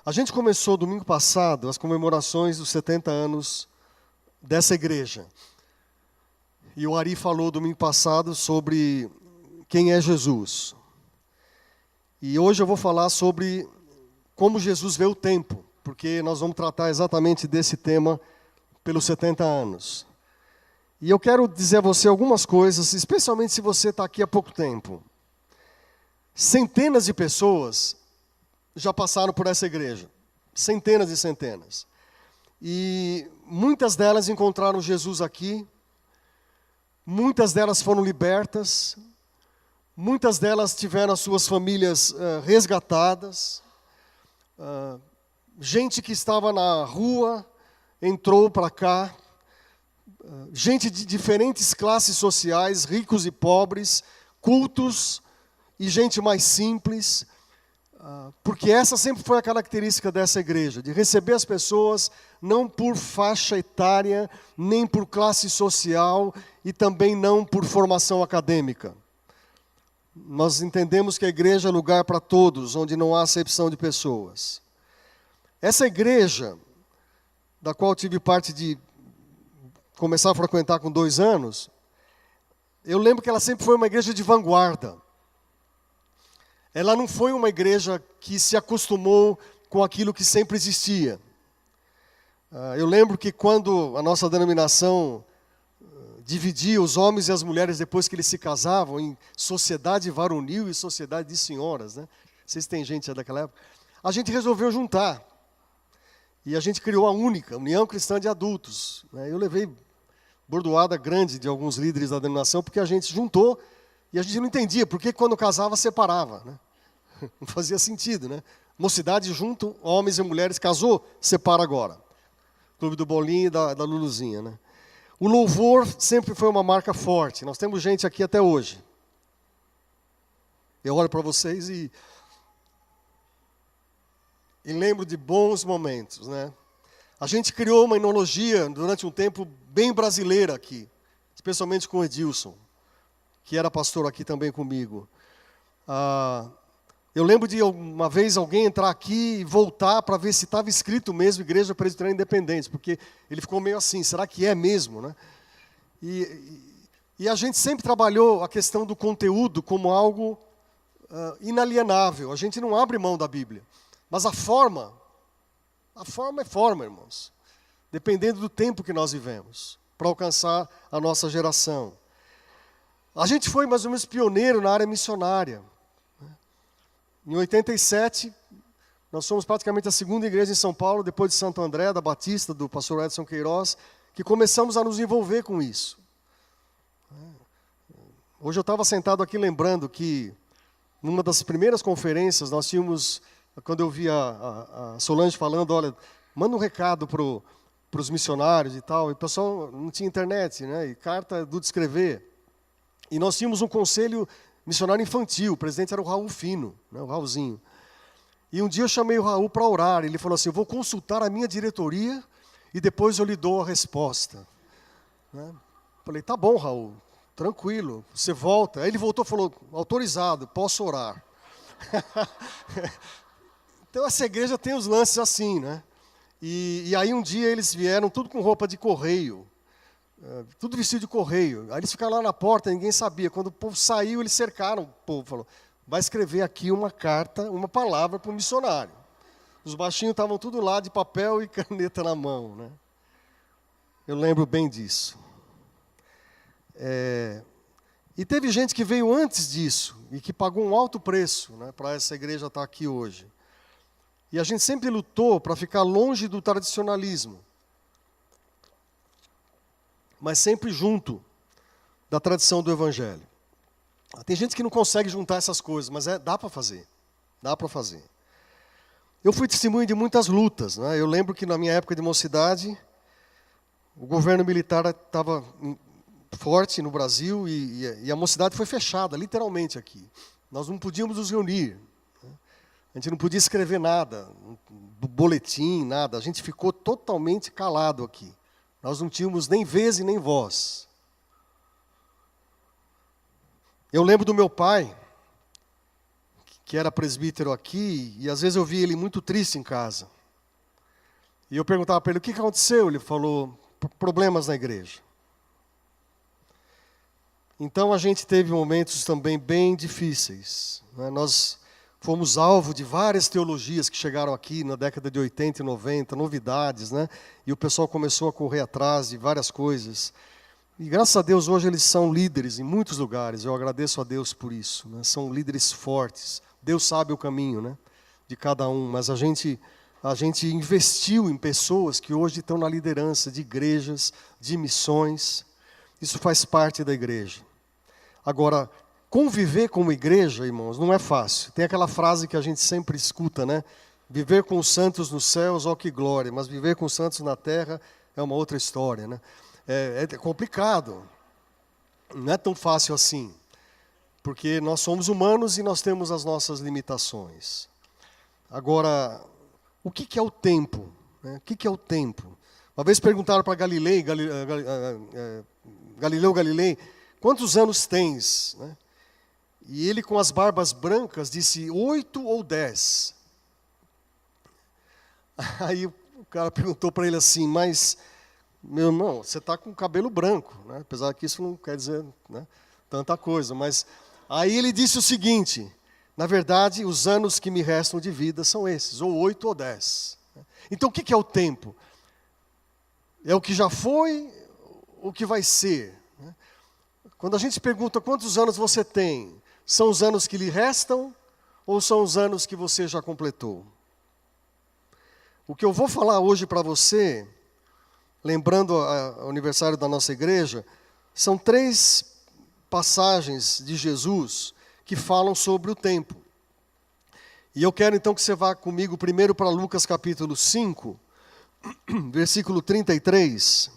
A gente começou domingo passado as comemorações dos 70 anos dessa igreja. E o Ari falou domingo passado sobre quem é Jesus. E hoje eu vou falar sobre como Jesus vê o tempo, porque nós vamos tratar exatamente desse tema pelos 70 anos. E eu quero dizer a você algumas coisas, especialmente se você está aqui há pouco tempo. Centenas de pessoas já passaram por essa igreja. Centenas e centenas. E muitas delas encontraram Jesus aqui. Muitas delas foram libertas. Muitas delas tiveram as suas famílias resgatadas. Gente que estava na rua entrou para cá. Gente de diferentes classes sociais, ricos e pobres, cultos e gente mais simples. Porque essa sempre foi a característica dessa igreja, de receber as pessoas não por faixa etária, nem por classe social e também não por formação acadêmica. Nós entendemos que a igreja é lugar para todos, onde não há acepção de pessoas. Essa igreja, da qual eu tive parte de começar a frequentar com 2 anos, eu lembro que ela sempre foi uma igreja de vanguarda. Ela não foi uma igreja que se acostumou com aquilo que sempre existia. Eu lembro que quando a nossa denominação dividia os homens e as mulheres depois que eles se casavam em sociedade varonil e sociedade de senhoras, né? Vocês têm gente daquela época? A gente resolveu juntar. E a gente criou a única, União Cristã de Adultos. Eu levei bordoada grande de alguns líderes da denominação, porque a gente juntou e a gente não entendia por que quando casava separava, né? Não fazia sentido, né? Mocidade junto, homens e mulheres, casou, separa agora. Clube do Bolinho e da Luluzinha, né? O louvor sempre foi uma marca forte. Nós temos gente aqui até hoje. Eu olho para vocês e lembro de bons momentos, né? A gente criou uma enologia durante um tempo bem brasileira aqui, especialmente com o Edilson, que era pastor aqui também comigo. Eu lembro de uma vez alguém entrar aqui e voltar para ver se estava escrito mesmo Igreja Presbiteriana Independente, porque ele ficou meio assim, será que é mesmo, né? E a gente sempre trabalhou a questão do conteúdo como algo inalienável. A gente não abre mão da Bíblia. Mas a forma é forma, irmãos. Dependendo do tempo que nós vivemos, para alcançar a nossa geração. A gente foi mais ou menos pioneiro na área missionária. Em 87, nós somos praticamente a segunda igreja em São Paulo, depois de Santo André, da Batista, do pastor Edson Queiroz, que começamos a nos envolver com isso. Hoje eu estava sentado aqui lembrando que, numa das primeiras conferências, nós tínhamos, quando eu vi a Solange falando, olha, manda um recado para os missionários e tal, e o pessoal não tinha internet, né, e carta do escrever. E nós tínhamos um conselho missionário infantil, o presidente era o Raul Fino, né, o Raulzinho. E um dia eu chamei o Raul para orar, ele falou assim, eu vou consultar a minha diretoria e depois eu lhe dou a resposta. Falei, tá bom, Raul, tranquilo, você volta. Aí ele voltou e falou, autorizado, posso orar. Então essa igreja tem os lances assim, né? E aí um dia eles vieram tudo com roupa de correio, tudo vestido de correio. Aí eles ficaram lá na porta, ninguém sabia. Quando o povo saiu, eles cercaram o povo. Falou, vai escrever aqui uma carta, uma palavra para o missionário. Os baixinhos estavam tudo lá de papel e caneta na mão, né? Eu lembro bem disso. E teve gente que veio antes disso e que pagou um alto preço, né, para essa igreja estar aqui hoje. E a gente sempre lutou para ficar longe do tradicionalismo, mas sempre junto da tradição do Evangelho. Tem gente que não consegue juntar essas coisas, mas dá para fazer. Dá para fazer. Eu fui testemunho de muitas lutas, né? Eu lembro que na minha época de mocidade, o governo militar estava forte no Brasil e a mocidade foi fechada, literalmente aqui. Nós não podíamos nos reunir. Né? A gente não podia escrever nada, boletim, nada. A gente ficou totalmente calado aqui. Nós não tínhamos nem vez e nem voz. Eu lembro do meu pai, que que era presbítero aqui, e às vezes eu via ele muito triste em casa. E eu perguntava para ele, o que aconteceu? Ele falou, problemas na igreja. Então a gente teve momentos também bem difíceis, né? Nós fomos alvo de várias teologias que chegaram aqui na década de 80 e 90, novidades, né? E o pessoal começou a correr atrás de várias coisas. E graças a Deus hoje eles são líderes em muitos lugares, eu agradeço a Deus por isso, né? São líderes fortes, Deus sabe o caminho, né, de cada um, mas a gente investiu em pessoas que hoje estão na liderança de igrejas, de missões, isso faz parte da igreja. Agora, conviver como igreja, irmãos, não é fácil, tem aquela frase que a gente sempre escuta, né, viver com os santos nos céus, ó que glória, mas viver com os santos na terra é uma outra história, né? É complicado, não é tão fácil assim, porque nós somos humanos e nós temos as nossas limitações. Agora, o que é o tempo? O que é o tempo? Uma vez perguntaram para Galileu Galilei, quantos anos tens? E ele com as barbas brancas disse 8 ou 10. Aí o cara perguntou para ele assim, mas... meu irmão, você está com cabelo branco, né? Apesar que isso não quer dizer, né, tanta coisa. Mas aí ele disse o seguinte, na verdade, os anos que me restam de vida são esses, ou 8 ou 10. Então o que é o tempo? É o que já foi, o que vai ser. Quando a gente pergunta quantos anos você tem, são os anos que lhe restam, ou são os anos que você já completou? O que eu vou falar hoje para você... lembrando o aniversário da nossa igreja, são 3 passagens de Jesus que falam sobre o tempo. E eu quero então que você vá comigo primeiro para Lucas capítulo 5, versículo 33.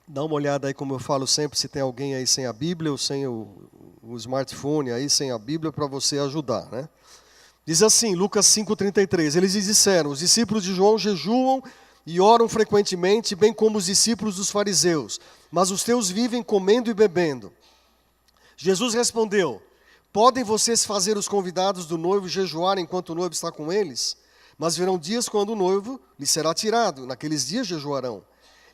Dá uma olhada aí, como eu falo sempre, se tem alguém aí sem a Bíblia ou sem o smartphone aí, sem a Bíblia, para você ajudar, né? Diz assim, Lucas 5,33, eles disseram, os discípulos de João jejuam e oram frequentemente, bem como os discípulos dos fariseus, mas os teus vivem comendo e bebendo. Jesus respondeu, podem vocês fazer os convidados do noivo jejuar enquanto o noivo está com eles? Mas virão dias quando o noivo lhes será tirado, naqueles dias jejuarão.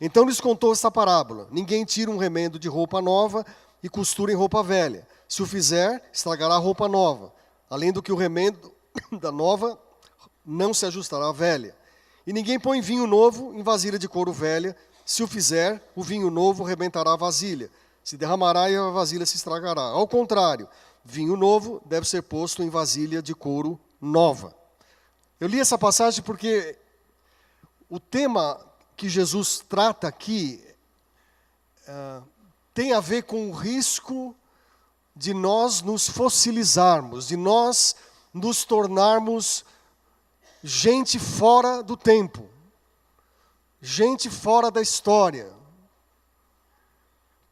Então lhes contou esta parábola, ninguém tira um remendo de roupa nova e costura em roupa velha. Se o fizer, estragará a roupa nova, além do que o remendo da nova não se ajustará à velha. E ninguém põe vinho novo em vasilha de couro velha. Se o fizer, o vinho novo rebentará a vasilha. Se derramará e a vasilha se estragará. Ao contrário, vinho novo deve ser posto em vasilha de couro nova. Eu li essa passagem porque o tema que Jesus trata aqui tem a ver com o risco de nós nos fossilizarmos, de nós nos tornarmos gente fora do tempo, gente fora da história,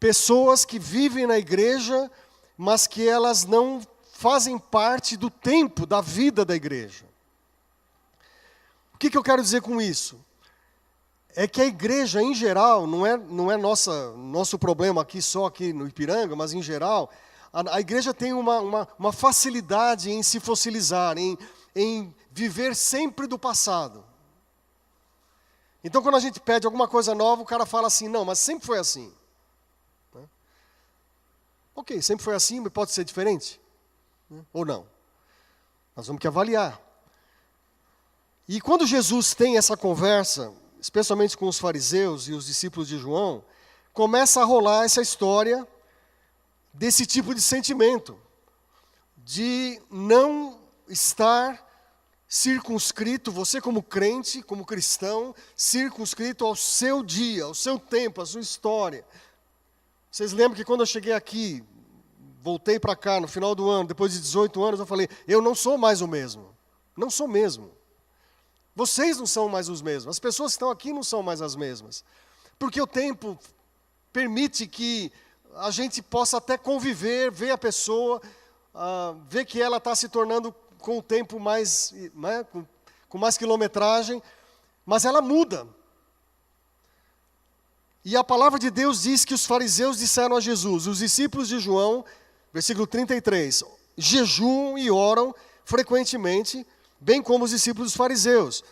pessoas que vivem na igreja, mas que elas não fazem parte do tempo, da vida da igreja. O que eu quero dizer com isso? É que a igreja, em geral, não é nosso problema aqui, só aqui no Ipiranga, mas em geral... A igreja tem uma facilidade em se fossilizar, em viver sempre do passado. Então, quando a gente pede alguma coisa nova, o cara fala assim, não, mas sempre foi assim. Ok, sempre foi assim, mas pode ser diferente? Ou não? Nós vamos que avaliar. E quando Jesus tem essa conversa, especialmente com os fariseus e os discípulos de João, começa a rolar essa história desse tipo de sentimento, de não estar circunscrito, você como crente, como cristão, circunscrito ao seu dia, ao seu tempo, à sua história. Vocês lembram que quando eu cheguei aqui, voltei para cá no final do ano, depois de 18 anos, eu falei, eu não sou mais o mesmo. Não sou mesmo. Vocês não são mais os mesmos. As pessoas que estão aqui não são mais as mesmas. Porque o tempo permite que a gente possa até conviver, ver a pessoa, ver que ela está se tornando com o tempo mais, né, com mais quilometragem, mas ela muda. E a palavra de Deus diz que os fariseus disseram a Jesus, os discípulos de João Versículo 33. Jejuam e oram frequentemente, bem como os discípulos dos fariseus.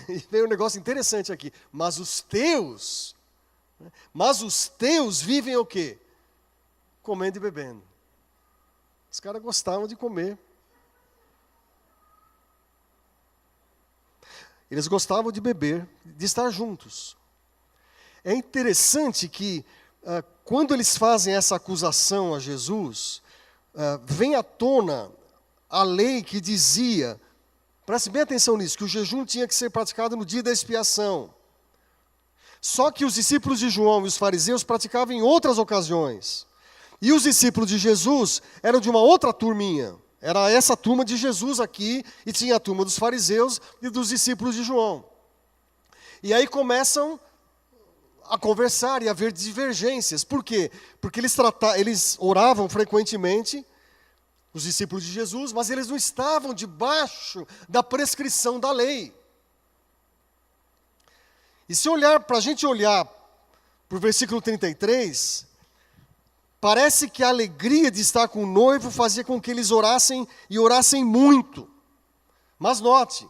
E veio um negócio interessante aqui. Mas os teus vivem o quê? Comendo e bebendo. Os caras gostavam de comer. Eles gostavam de beber, de estar juntos. É interessante que, quando eles fazem essa acusação a Jesus, vem à tona a lei que dizia, preste bem atenção nisso, que o jejum tinha que ser praticado no dia da expiação. Só que os discípulos de João e os fariseus praticavam em outras ocasiões. E os discípulos de Jesus eram de uma outra turminha. Era essa turma de Jesus aqui, e tinha a turma dos fariseus e dos discípulos de João. E aí começam a conversar e a haver divergências. Por quê? Porque eles oravam frequentemente, os discípulos de Jesus, mas eles não estavam debaixo da prescrição da lei. E se para a gente olhar para o versículo 33... parece que a alegria de estar com o noivo fazia com que eles orassem e orassem muito. Mas note,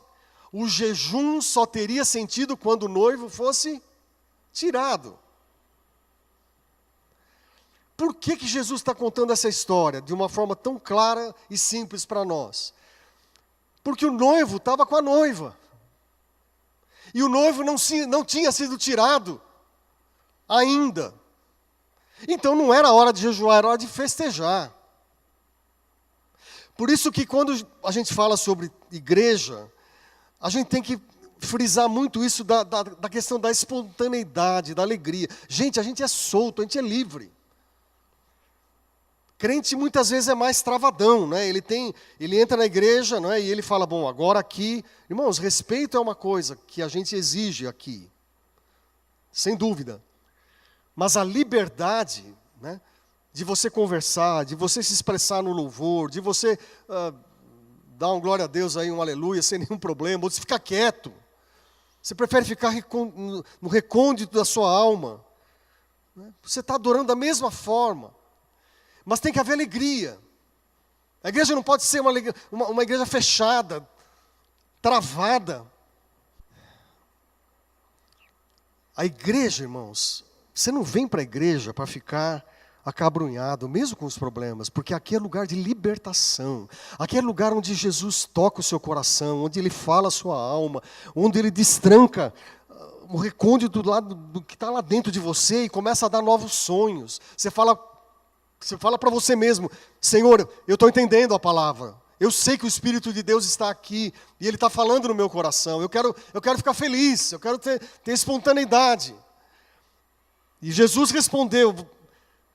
o jejum só teria sentido quando o noivo fosse tirado. Por que Jesus está contando essa história de uma forma tão clara e simples para nós? Porque o noivo estava com a noiva. E o noivo não tinha sido tirado ainda. Então não era hora de jejuar, era hora de festejar. Por isso que quando a gente fala sobre igreja, a gente tem que frisar muito isso da questão da espontaneidade, da alegria. Gente, a gente é solto, a gente é livre. Crente muitas vezes é mais travadão, né? Ele entra na igreja, né? E ele fala, bom, agora aqui... Irmãos, respeito é uma coisa que a gente exige aqui. Sem dúvida. Mas a liberdade, né, de você conversar, de você se expressar no louvor, de você dar um glória a Deus aí, um aleluia, sem nenhum problema, ou de ficar quieto. Você prefere ficar no recôndito da sua alma. Né? Você está adorando da mesma forma. Mas tem que haver alegria. A igreja não pode ser uma igreja fechada, travada. A igreja, irmãos... Você não vem para a igreja para ficar acabrunhado, mesmo com os problemas, porque aqui é lugar de libertação. Aqui é lugar onde Jesus toca o seu coração, onde Ele fala a sua alma, onde Ele destranca o recôndito do que está lá dentro de você e começa a dar novos sonhos. Você fala para você mesmo, Senhor, eu estou entendendo a palavra. Eu sei que o Espírito de Deus está aqui e Ele está falando no meu coração. Eu quero ficar feliz, eu quero ter espontaneidade. E Jesus respondeu,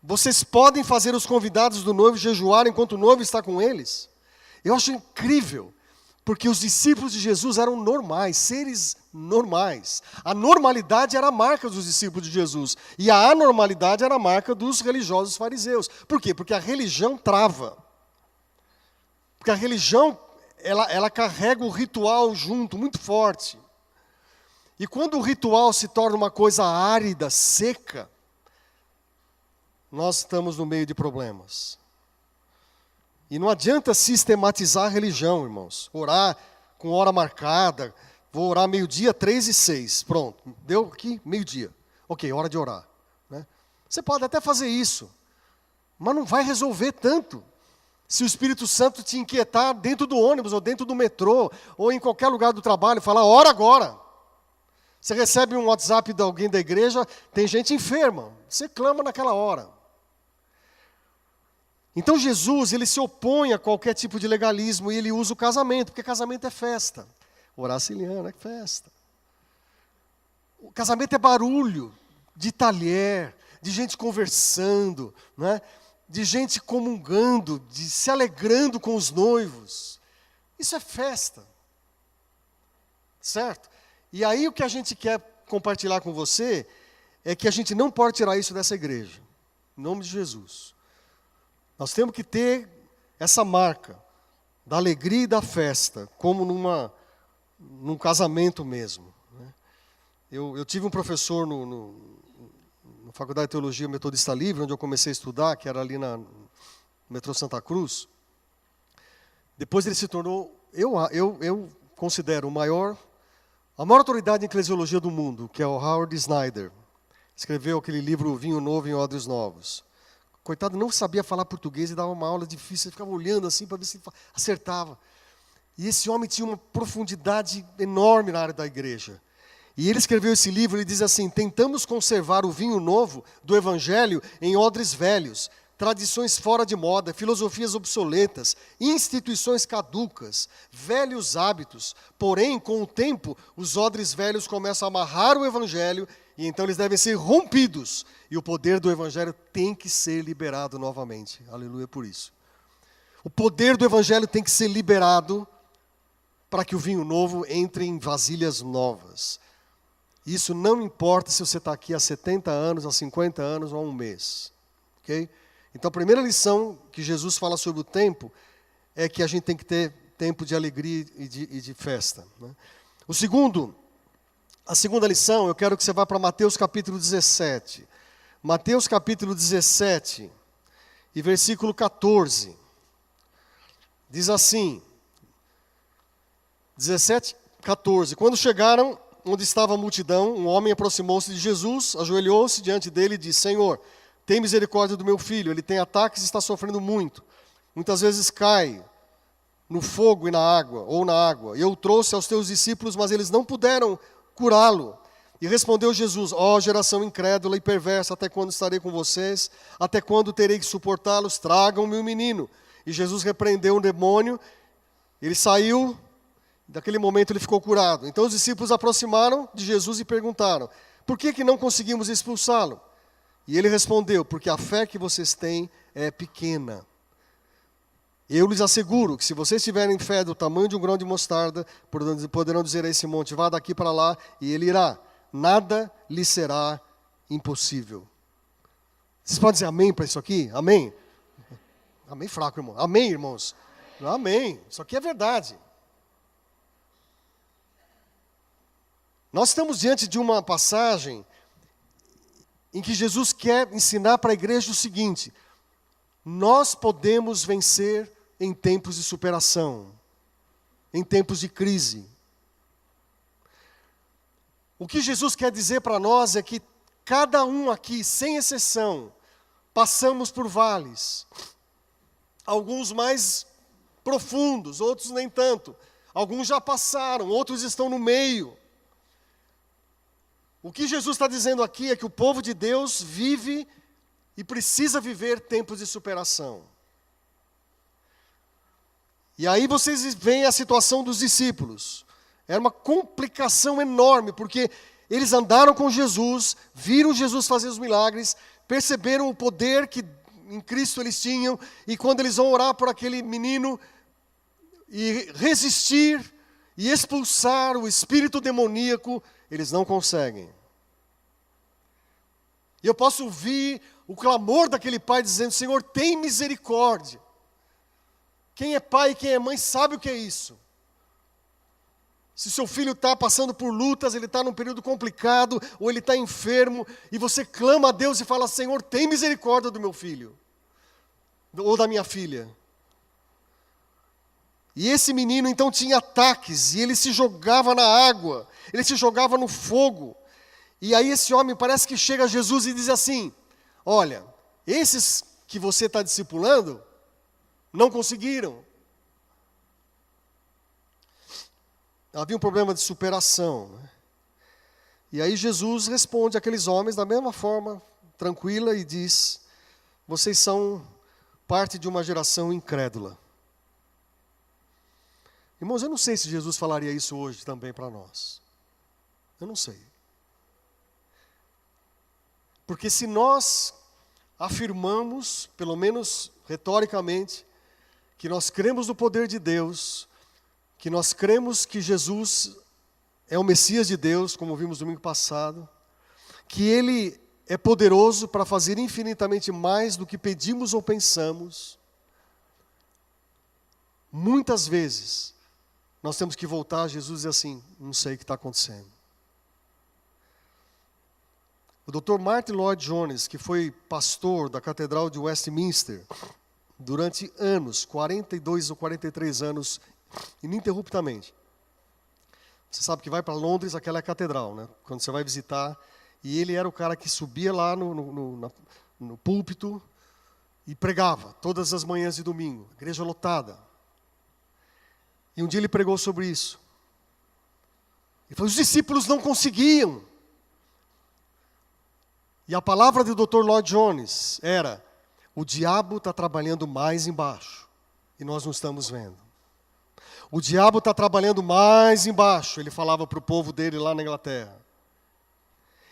vocês podem fazer os convidados do noivo jejuar enquanto o noivo está com eles? Eu acho incrível, porque os discípulos de Jesus eram normais, seres normais. A normalidade era a marca dos discípulos de Jesus, e a anormalidade era a marca dos religiosos fariseus. Por quê? Porque a religião trava. Porque a religião, ela carrega o ritual junto, muito forte. E quando o ritual se torna uma coisa árida, seca, nós estamos no meio de problemas. E não adianta sistematizar a religião, irmãos. Orar com hora marcada, vou orar meio-dia, 3 e 6, pronto. Deu aqui, meio-dia. Ok, hora de orar. Né? Você pode até fazer isso, mas não vai resolver tanto. Se o Espírito Santo te inquietar dentro do ônibus, ou dentro do metrô, ou em qualquer lugar do trabalho, falar, ora agora. Você recebe um WhatsApp de alguém da igreja, tem gente enferma, você clama naquela hora. Então Jesus, ele se opõe a qualquer tipo de legalismo e ele usa o casamento, porque casamento é festa. Orar ciliana é festa. O casamento é barulho de talher, de gente conversando, né? De gente comungando, de se alegrando com os noivos. Isso é festa. Certo? E aí o que a gente quer compartilhar com você é que a gente não pode tirar isso dessa igreja. Em nome de Jesus. Nós temos que ter essa marca da alegria e da festa, como num casamento mesmo. Né? Eu tive um professor na Faculdade de Teologia Metodista Livre, onde eu comecei a estudar, que era ali no metrô Santa Cruz. Depois ele se tornou, eu considero a maior autoridade em eclesiologia do mundo, que é o Howard Snyder. Escreveu aquele livro Vinho Novo em Odres Novos. Coitado, não sabia falar português e dava uma aula difícil, ele ficava olhando assim para ver se acertava. E esse homem tinha uma profundidade enorme na área da igreja. E ele escreveu esse livro, ele diz assim: tentamos conservar o vinho novo do Evangelho em odres velhos, tradições fora de moda, filosofias obsoletas, instituições caducas, velhos hábitos. Porém, com o tempo, os odres velhos começam a amarrar o Evangelho e então eles devem ser rompidos. E o poder do Evangelho tem que ser liberado novamente. Aleluia por isso. O poder do Evangelho tem que ser liberado para que o vinho novo entre em vasilhas novas. Isso não importa se você está aqui há 70 anos, há 50 anos ou há um mês. Ok? Então, a primeira lição que Jesus fala sobre o tempo é que a gente tem que ter tempo de alegria e de festa. Né? A segunda lição, eu quero que você vá para Mateus capítulo 17. Mateus capítulo 17 e versículo 14. Diz assim, 17, 14. Quando chegaram onde estava a multidão, um homem aproximou-se de Jesus, ajoelhou-se diante dele e disse: Senhor, tem misericórdia do meu filho, ele tem ataques e está sofrendo muito. Muitas vezes cai no fogo e na água, ou na água. Eu o trouxe aos teus discípulos, mas eles não puderam curá-lo. E respondeu Jesus: ó geração incrédula e perversa, até quando estarei com vocês? Até quando terei que suportá-los? Tragam-me o menino. E Jesus repreendeu o demônio, ele saiu, daquele momento ele ficou curado. Então os discípulos aproximaram de Jesus e perguntaram: por que não conseguimos expulsá-lo? E ele respondeu: porque a fé que vocês têm é pequena. Eu lhes asseguro que se vocês tiverem fé do tamanho de um grão de mostarda, poderão dizer a esse monte: vá daqui para lá, e ele irá. Nada lhe será impossível. Vocês podem dizer amém para isso aqui? Amém? Amém fraco, irmão. Amém, irmãos? Amém. Isso aqui é verdade. Nós estamos diante de uma passagem em que Jesus quer ensinar para a igreja o seguinte: nós podemos vencer em tempos de superação, em tempos de crise. O que Jesus quer dizer para nós é que cada um aqui, sem exceção, passamos por vales. Alguns mais profundos, outros nem tanto. Alguns já passaram, outros estão no meio. O que Jesus está dizendo aqui é que o povo de Deus vive e precisa viver tempos de superação. E aí vocês veem a situação dos discípulos. Era uma complicação enorme, porque eles andaram com Jesus, viram Jesus fazer os milagres, perceberam o poder que em Cristo eles tinham, e quando eles vão orar por aquele menino e resistir e expulsar o espírito demoníaco, eles não conseguem. E eu posso ouvir o clamor daquele pai dizendo: Senhor, tem misericórdia. Quem é pai e quem é mãe sabe o que é isso. Se seu filho está passando por lutas, ele está num período complicado, ou ele está enfermo, e você clama a Deus e fala: Senhor, tem misericórdia do meu filho, ou da minha filha. E esse menino então tinha ataques, e ele se jogava na água, ele se jogava no fogo. E aí esse homem parece que chega a Jesus e diz assim: olha, esses que você está discipulando, não conseguiram. Havia um problema de superação. Né? E aí Jesus responde àqueles homens da mesma forma, tranquila, e diz: vocês são parte de uma geração incrédula. Irmãos, eu não sei se Jesus falaria isso hoje também para nós. Eu não sei. Porque se nós afirmamos, pelo menos retoricamente, que nós cremos no poder de Deus, que nós cremos que Jesus é o Messias de Deus, como vimos domingo passado, que Ele é poderoso para fazer infinitamente mais do que pedimos ou pensamos, muitas vezes nós temos que voltar a Jesus e dizer assim: não sei o que está acontecendo. O Dr. Martin Lloyd Jones, que foi pastor da Catedral de Westminster, durante anos, 42 ou 43 anos, ininterruptamente. Você sabe que vai para Londres, aquela é a catedral, né? Quando você vai visitar. E ele era o cara que subia lá no púlpito e pregava todas as manhãs de domingo, igreja lotada. E um dia ele pregou sobre isso. Ele falou, os discípulos não conseguiam. E a palavra do Dr. Lloyd Jones era, o diabo está trabalhando mais embaixo, e nós não estamos vendo. O diabo está trabalhando mais embaixo, ele falava para o povo dele lá na Inglaterra.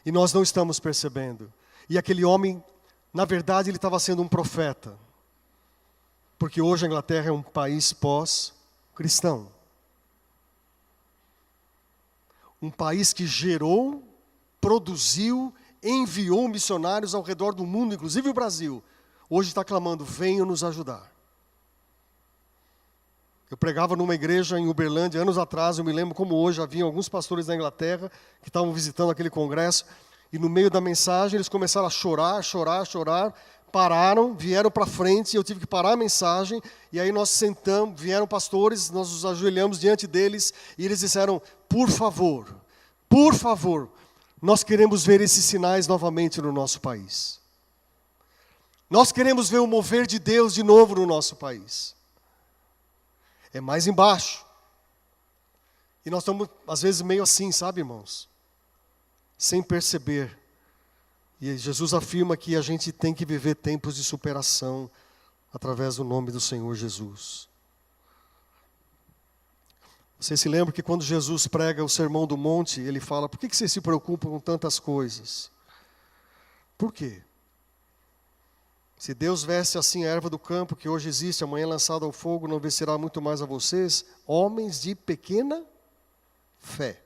E nós não estamos percebendo. E aquele homem, na verdade, ele estava sendo um profeta. Porque hoje a Inglaterra é um país pós-cristão. Um país que gerou, produziu, enviou missionários ao redor do mundo, inclusive o Brasil. Hoje está clamando, venham nos ajudar. Eu pregava numa igreja em Uberlândia, anos atrás, eu me lembro como hoje, havia alguns pastores da Inglaterra que estavam visitando aquele congresso, e no meio da mensagem eles começaram a chorar, pararam, vieram para frente, e eu tive que parar a mensagem, e aí nós sentamos, vieram pastores, nós nos ajoelhamos diante deles, e eles disseram, por favor, nós queremos ver esses sinais novamente no nosso país. Nós queremos ver o mover de Deus de novo no nosso país. É mais embaixo. E nós estamos, às vezes, meio assim, sabe, irmãos? Sem perceber. E Jesus afirma que a gente tem que viver tempos de superação através do nome do Senhor Jesus. Você se lembra que quando Jesus prega o Sermão do Monte, ele fala, por que você se preocupa com tantas coisas? Por quê? Se Deus veste assim a erva do campo, que hoje existe, amanhã é lançada ao fogo, não vestirá muito mais a vocês, homens de pequena fé.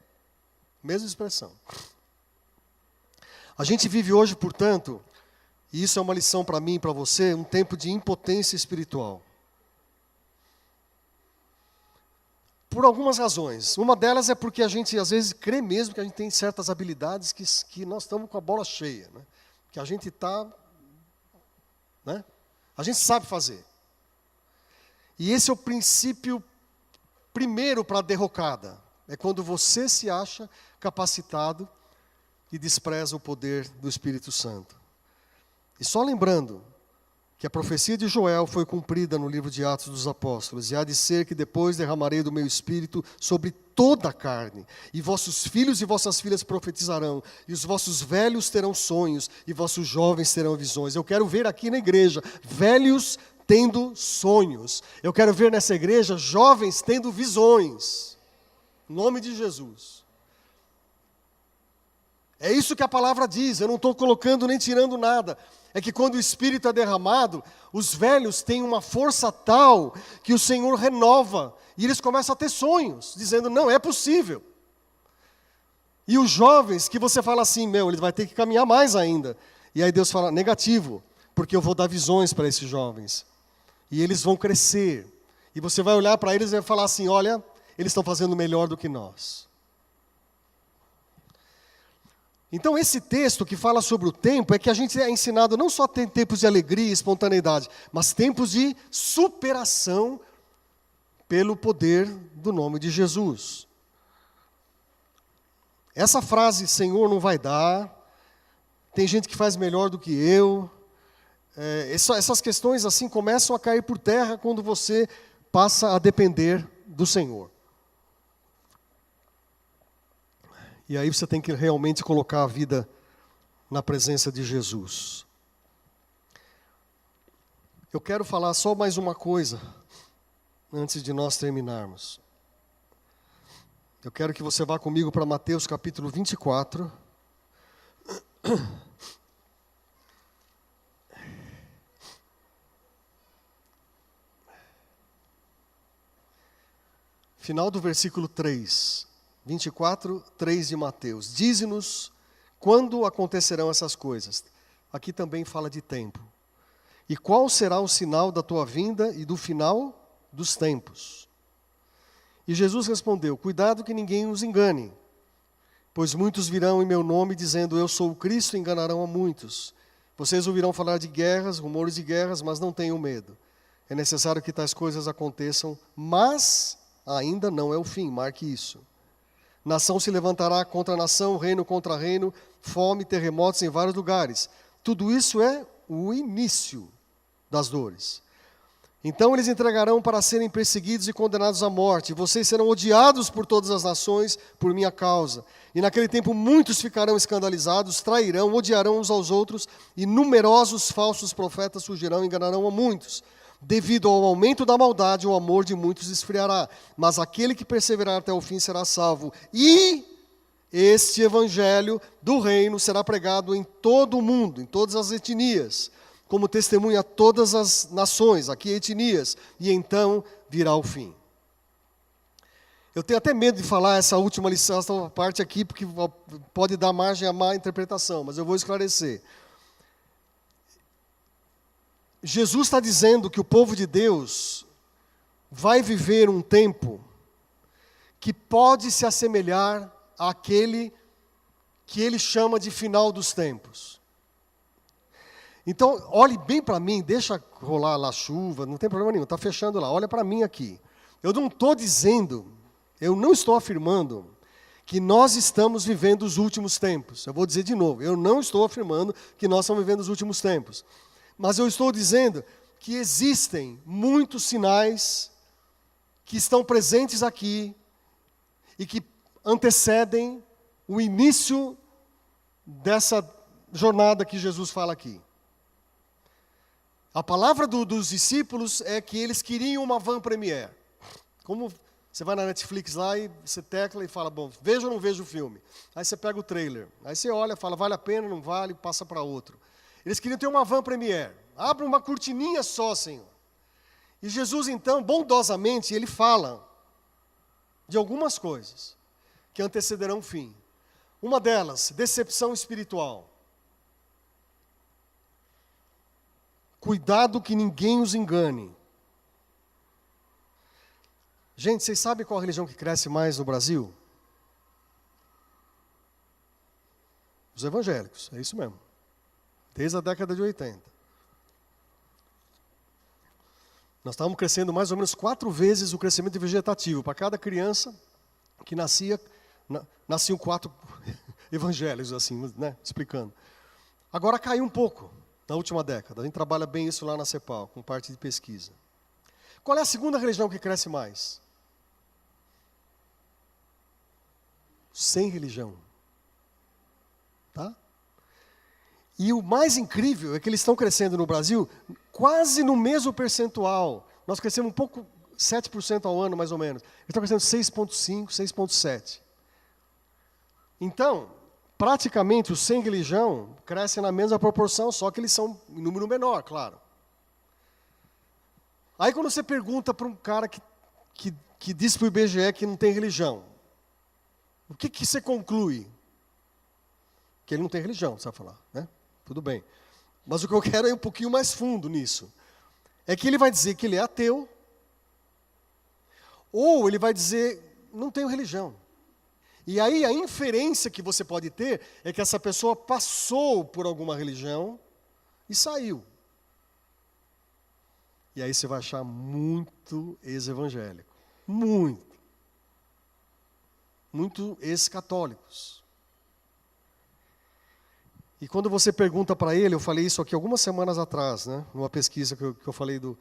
Mesma expressão. A gente vive hoje, portanto, e isso é uma lição para mim e para você, um tempo de impotência espiritual. Por algumas razões. Uma delas é porque a gente, às vezes, crê mesmo que a gente tem certas habilidades que nós estamos com a bola cheia. Né? Que a gente está... Né? A gente sabe fazer. E esse é o princípio primeiro para a derrocada. É quando você se acha capacitado e despreza o poder do Espírito Santo. E só lembrando que a profecia de Joel foi cumprida no livro de Atos dos Apóstolos, e há de ser que depois derramarei do meu Espírito sobre toda a carne, e vossos filhos e vossas filhas profetizarão, e os vossos velhos terão sonhos, e vossos jovens terão visões. Eu quero ver aqui na igreja, velhos tendo sonhos. Eu quero ver nessa igreja, jovens tendo visões. Em nome de Jesus. É isso que a palavra diz, eu não estou colocando nem tirando nada. É que quando o Espírito é derramado, os velhos têm uma força tal que o Senhor renova. E eles começam a ter sonhos, dizendo, não, é possível. E os jovens, que você fala assim, ele vai ter que caminhar mais ainda. E aí Deus fala, negativo, porque eu vou dar visões para esses jovens. E eles vão crescer. E você vai olhar para eles e vai falar assim, olha, eles estão fazendo melhor do que nós. Então esse texto que fala sobre o tempo é que a gente é ensinado não só a ter tempos de alegria e espontaneidade, mas tempos de superação pelo poder do nome de Jesus. Essa frase, Senhor não vai dar, tem gente que faz melhor do que eu, essas questões assim começam a cair por terra quando você passa a depender do Senhor. E aí você tem que realmente colocar a vida na presença de Jesus. Eu quero falar só mais uma coisa, antes de nós terminarmos. Eu quero que você vá comigo para Mateus capítulo 24. Final do versículo 3. 24, 3 de Mateus. Dize-nos quando acontecerão essas coisas. Aqui também fala de tempo. E qual será o sinal da tua vinda e do final dos tempos? E Jesus respondeu, cuidado que ninguém os engane, pois muitos virão em meu nome dizendo, eu sou o Cristo, e enganarão a muitos. Vocês ouvirão falar de guerras, rumores de guerras, mas não tenham medo, É necessário que tais coisas aconteçam, mas ainda não é o fim, marque isso. Nação se levantará contra nação, reino contra reino, fome, terremotos em vários lugares. Tudo isso é o início das dores. Então eles entregarão para serem perseguidos e condenados à morte. Vocês serão odiados por todas as nações por minha causa. E naquele tempo muitos ficarão escandalizados, trairão, odiarão uns aos outros, e numerosos falsos profetas surgirão e enganarão a muitos. Devido ao aumento da maldade, o amor de muitos esfriará. Mas aquele que perseverar até o fim será salvo. E este evangelho do reino será pregado em todo o mundo, em todas as etnias, como testemunha a todas as nações, aqui etnias, e então virá o fim. Eu tenho até medo de falar essa última lição, essa parte aqui, porque pode dar margem a má interpretação, mas eu vou esclarecer. Jesus está dizendo que o povo de Deus vai viver um tempo que pode se assemelhar àquele que ele chama de final dos tempos. Então, olhe bem para mim, deixa rolar lá a chuva, não tem problema nenhum, está fechando lá, olha para mim aqui. Eu não estou dizendo, eu não estou afirmando que nós estamos vivendo os últimos tempos. Eu vou dizer de novo, eu não estou afirmando que nós estamos vivendo os últimos tempos. Mas eu estou dizendo que existem muitos sinais que estão presentes aqui e que antecedem o início dessa jornada que Jesus fala aqui. A palavra dos discípulos é que eles queriam uma van premiere. Como você vai na Netflix lá e você tecla e fala, bom, vejo ou não vejo o filme? Aí você pega o trailer, aí você olha, fala, vale a pena, não vale, passa para outro. Eles queriam ter uma van premiere. Abre uma cortininha só, Senhor. E Jesus, então, bondosamente, ele fala de algumas coisas que antecederão o fim. Uma delas, decepção espiritual. Cuidado que ninguém os engane. Gente, vocês sabem qual a religião que cresce mais no Brasil? Os evangélicos, é isso mesmo. Desde a década de 80. Nós estávamos crescendo mais ou menos 4 vezes o crescimento vegetativo. Para cada criança que nascia, nasciam 4 evangélicos, assim, né? Explicando. Agora caiu um pouco na última década. A gente trabalha bem isso lá na CEPAL, com parte de pesquisa. Qual é a segunda religião que cresce mais? Sem religião. Tá? E o mais incrível é que eles estão crescendo no Brasil quase no mesmo percentual. Nós crescemos um pouco, 7% ao ano mais ou menos. Eles estão crescendo 6,5%, 6,7%. Então, praticamente os sem religião crescem na mesma proporção, só que eles são em número menor, claro. Aí quando você pergunta para um cara que diz para o IBGE que não tem religião, o que você conclui? Que ele não tem religião, você vai falar, né? Tudo bem. Mas o que eu quero é ir um pouquinho mais fundo nisso. É que ele vai dizer que ele é ateu, ou ele vai dizer, não tenho religião. E aí a inferência que você pode ter é que essa pessoa passou por alguma religião e saiu. E aí você vai achar muito ex-evangélico. Muito. Muito ex-católicos. E quando você pergunta para ele, eu falei isso aqui algumas semanas atrás, né, numa pesquisa que eu falei dos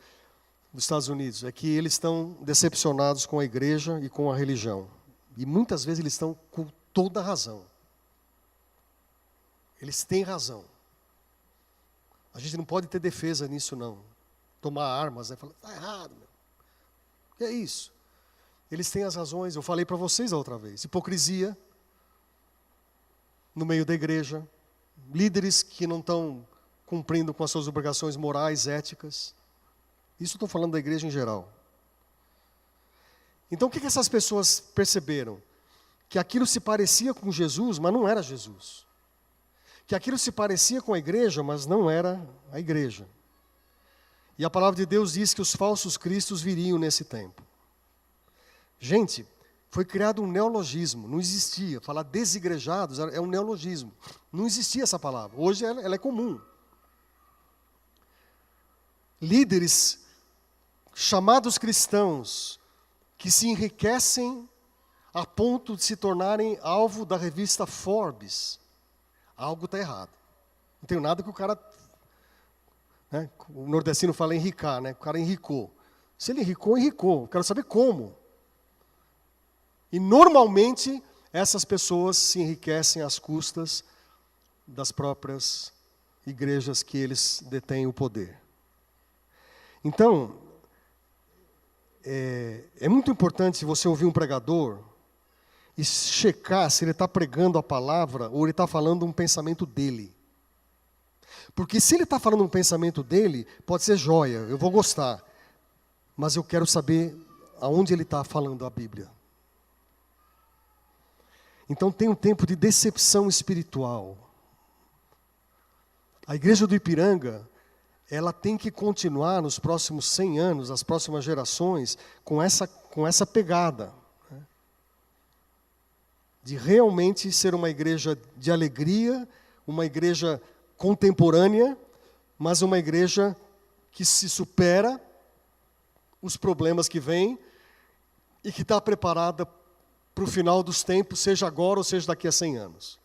Estados Unidos, é que eles estão decepcionados com a igreja e com a religião. E muitas vezes eles estão com toda a razão. Eles têm razão. A gente não pode ter defesa nisso, não. Tomar armas, né? Falar, está errado, meu. O que é isso? Eles têm as razões, eu falei para vocês a outra vez. Hipocrisia no meio da igreja. Líderes que não estão cumprindo com as suas obrigações morais, éticas. Isso estou falando da igreja em geral. Então o que essas pessoas perceberam? Que aquilo se parecia com Jesus, mas não era Jesus. Que aquilo se parecia com a igreja, mas não era a igreja. E a palavra de Deus diz que os falsos cristos viriam nesse tempo. Gente, foi criado um neologismo, não existia. Falar desigrejados é um neologismo. Não existia essa palavra. Hoje ela é comum. Líderes chamados cristãos que se enriquecem a ponto de se tornarem alvo da revista Forbes, algo está errado. Não tenho nada que o cara, né, o nordestino fala enricar, né? O cara enricou. Se ele enricou, enricou. Eu quero saber como. E normalmente essas pessoas se enriquecem às custas das próprias igrejas que eles detêm o poder. Então, é muito importante você ouvir um pregador e checar se ele está pregando a palavra ou ele está falando um pensamento dele. Porque se ele está falando um pensamento dele, pode ser joia, eu vou gostar. Mas eu quero saber aonde ele está falando a Bíblia. Então tem um tempo de decepção espiritual. A igreja do Ipiranga, ela tem que continuar nos próximos 100 anos, as próximas gerações, com essa pegada. Né? De realmente ser uma igreja de alegria, uma igreja contemporânea, mas uma igreja que se supera os problemas que vêm e que está preparada para o final dos tempos, seja agora ou seja daqui a 100 anos.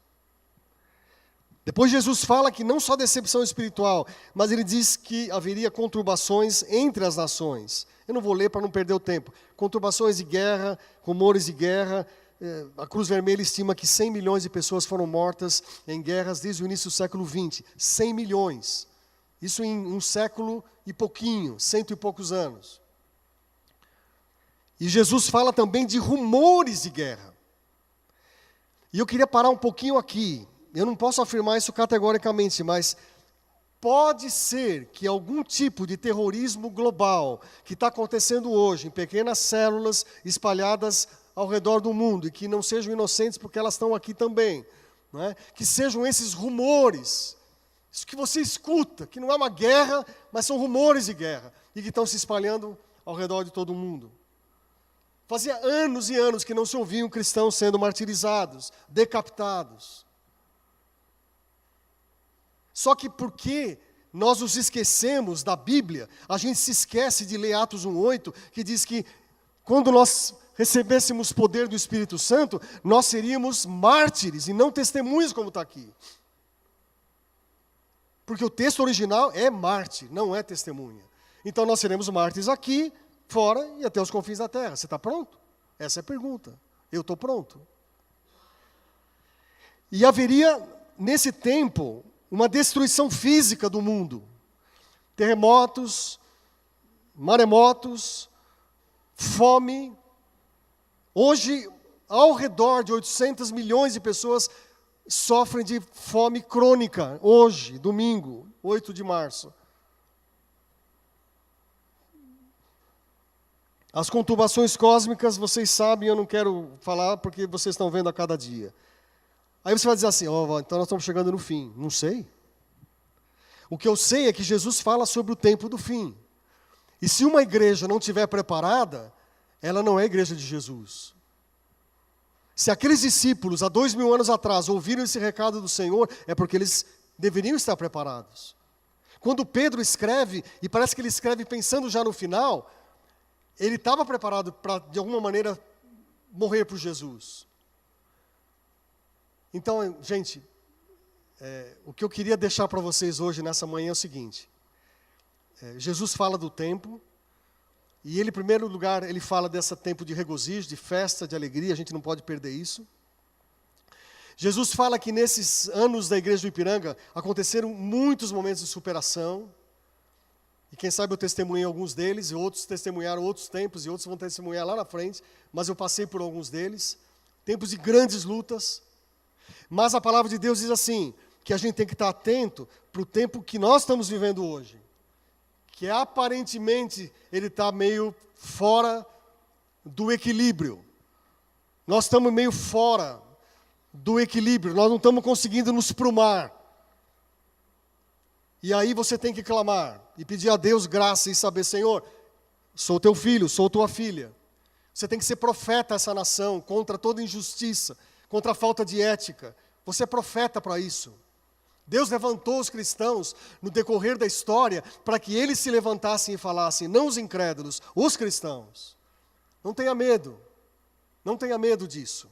Depois Jesus fala que não só decepção espiritual, mas ele diz que haveria conturbações entre as nações. Eu não vou ler para não perder o tempo. Conturbações de guerra, rumores de guerra. A Cruz Vermelha estima que 100 milhões de pessoas foram mortas em guerras desde o início do século XX. 100 milhões. Isso em um século e pouquinho, 100 e poucos anos. E Jesus fala também de rumores de guerra. E eu queria parar um pouquinho aqui. Eu não posso afirmar isso categoricamente, mas pode ser que algum tipo de terrorismo global que está acontecendo hoje, em pequenas células espalhadas ao redor do mundo, e que não sejam inocentes porque elas estão aqui também, não é? Que sejam esses rumores, isso que você escuta, que não é uma guerra, mas são rumores de guerra, e que estão se espalhando ao redor de todo mundo. Fazia anos e anos que não se ouviam cristãos sendo martirizados, decapitados. Só que porque nós nos esquecemos da Bíblia, a gente se esquece de ler Atos 1:8, que diz que quando nós recebêssemos poder do Espírito Santo, nós seríamos mártires e não testemunhas como está aqui. Porque o texto original é mártir, não é testemunha. Então nós seremos mártires aqui, fora e até os confins da terra. Você está pronto? Essa é a pergunta. Eu estou pronto. E haveria, nesse tempo, uma destruição física do mundo. Terremotos, maremotos, fome. Hoje, ao redor de 800 milhões de pessoas sofrem de fome crônica. Hoje, domingo, 8 de março. As conturbações cósmicas, vocês sabem, eu não quero falar porque vocês estão vendo a cada dia. Aí você vai dizer assim, então nós estamos chegando no fim. Não sei. O que eu sei é que Jesus fala sobre o tempo do fim. E se uma igreja não estiver preparada, ela não é a igreja de Jesus. Se aqueles discípulos, há 2000 anos atrás, ouviram esse recado do Senhor, é porque eles deveriam estar preparados. Quando Pedro escreve, e parece que ele escreve pensando já no final, ele estava preparado para, de alguma maneira, morrer por Jesus. Então, gente, o que eu queria deixar para vocês hoje, nessa manhã, é o seguinte. Jesus fala do tempo, e ele, em primeiro lugar, ele fala desse tempo de regozijo, de festa, de alegria, a gente não pode perder isso. Jesus fala que nesses anos da igreja do Ipiranga, aconteceram muitos momentos de superação, e quem sabe eu testemunhei alguns deles, e outros testemunharam outros tempos, e outros vão testemunhar lá na frente, mas eu passei por alguns deles, tempos de grandes lutas. Mas a palavra de Deus diz assim, que a gente tem que estar atento para o tempo que nós estamos vivendo hoje. Que aparentemente ele está meio fora do equilíbrio. Nós estamos meio fora do equilíbrio, nós não estamos conseguindo nos prumar. E aí você tem que clamar e pedir a Deus graça e saber, Senhor, sou teu filho, sou tua filha. Você tem que ser profeta a essa nação contra toda injustiça, contra a falta de ética. Você é profeta para isso. Deus levantou os cristãos no decorrer da história para que eles se levantassem e falassem, não os incrédulos, os cristãos. Não tenha medo. Não tenha medo disso.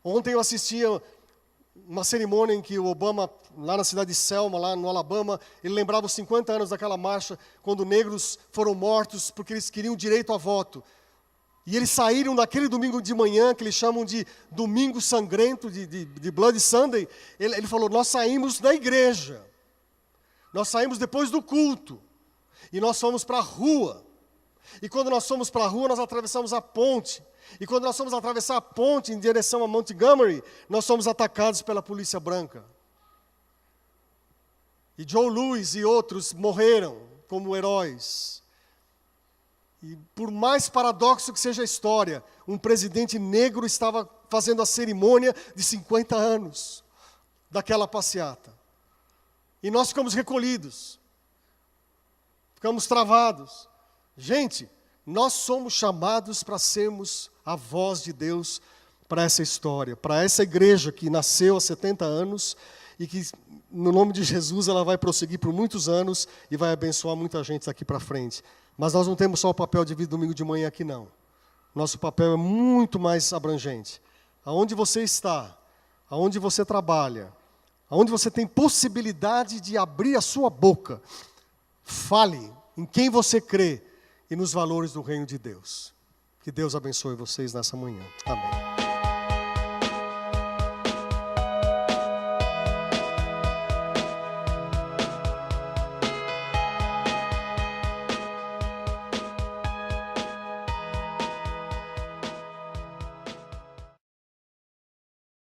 Ontem eu assistia uma cerimônia em que o Obama, lá na cidade de Selma, lá no Alabama, ele lembrava os 50 anos daquela marcha, quando negros foram mortos porque eles queriam direito a voto. E eles saíram naquele domingo de manhã, que eles chamam de domingo sangrento, de Bloody Sunday. Ele falou, nós saímos da igreja. Nós saímos depois do culto. E nós fomos para a rua. E quando nós fomos para a rua, nós atravessamos a ponte. E quando nós fomos atravessar a ponte em direção a Montgomery, nós fomos atacados pela polícia branca. E Joe Louis e outros morreram como heróis. E por mais paradoxo que seja a história, um presidente negro estava fazendo a cerimônia de 50 anos daquela passeata. E nós ficamos recolhidos. Ficamos travados. Gente, nós somos chamados para sermos a voz de Deus para essa história, para essa igreja que nasceu há 70 anos e que, no nome de Jesus, ela vai prosseguir por muitos anos e vai abençoar muita gente daqui para frente. Mas nós não temos só o papel de vir domingo de manhã aqui, não. Nosso papel é muito mais abrangente. Aonde você está, aonde você trabalha, aonde você tem possibilidade de abrir a sua boca, fale em quem você crê e nos valores do reino de Deus. Que Deus abençoe vocês nessa manhã. Amém.